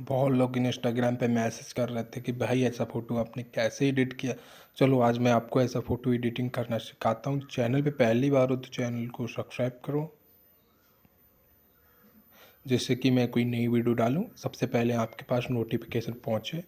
बहुत लोग इंस्टाग्राम पे मैसेज कर रहे थे कि भाई ऐसा फ़ोटो आपने कैसे एडिट किया। चलो आज मैं आपको ऐसा फ़ोटो एडिटिंग करना सिखाता हूँ। चैनल पे पहली बार हो तो चैनल को सब्सक्राइब करो, जिससे कि मैं कोई नई वीडियो डालूँ सबसे पहले आपके पास नोटिफिकेशन पहुँचे।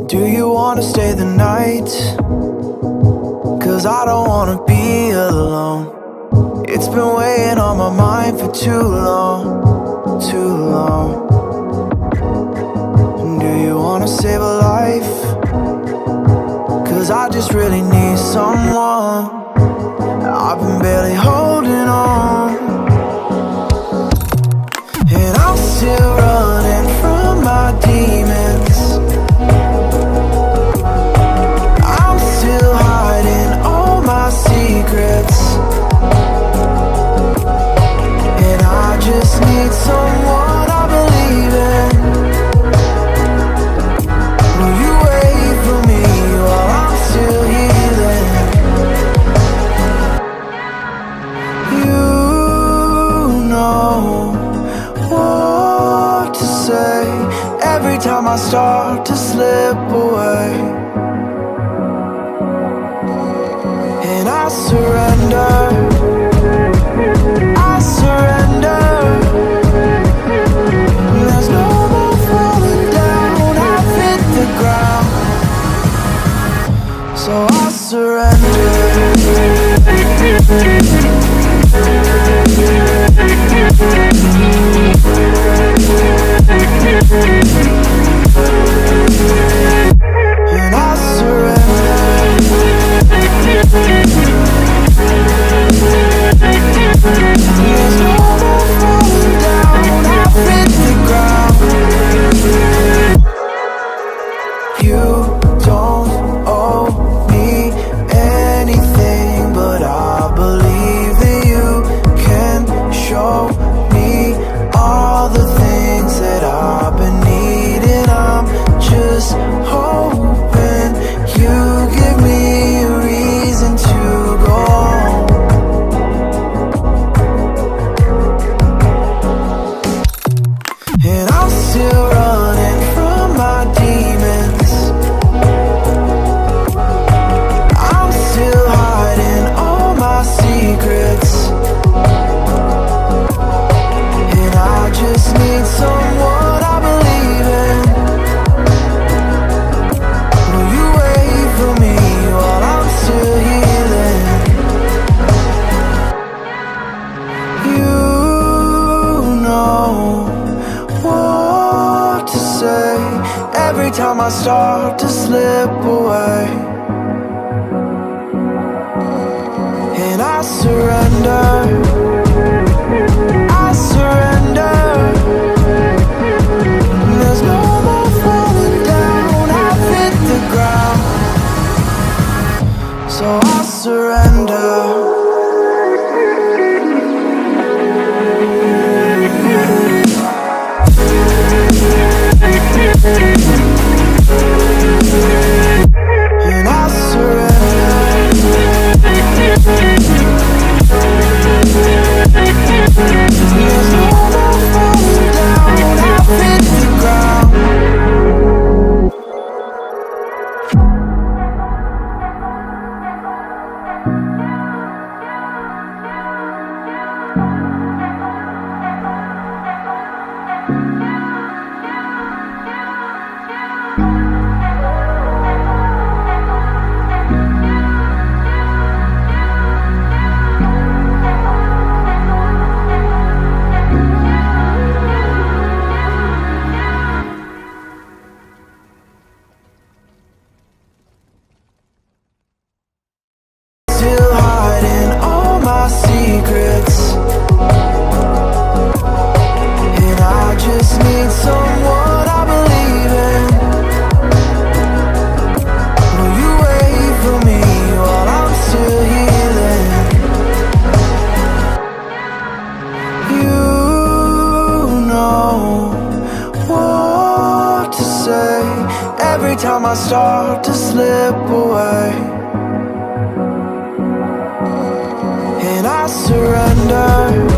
Do you wanna stay the night? 'Cause I don't wanna be alone. It's been weighing on my mind for too long, too long. Do you wanna save a life? 'Cause I just really need someone. I've been barely holding on, and I'm still running from my demons. I'm still hiding all my secrets, and I just need someone I believe in. Will you wait for me while I'm still healing? You know what to say every time I start to slip away, and I surrender, I surrender. There's no more falling down, I've hit the ground, so I surrender. And I surrender. There's no more falling down, I've hit the ground. You don't owe me anything, but I believe that you can show me all the things that I've been needing. I'm just hoping you give me a reason to go on. And I'm still running from my demons. I'm still hiding all my secrets, and I just need someone I believe in. Will you wait for me while I'm still healing? You know what to say every time I start to slip away, and I surrender, I surrender. There's no more falling down, I've hit the ground, so I surrender. And I every time I start to slip away, and I surrender.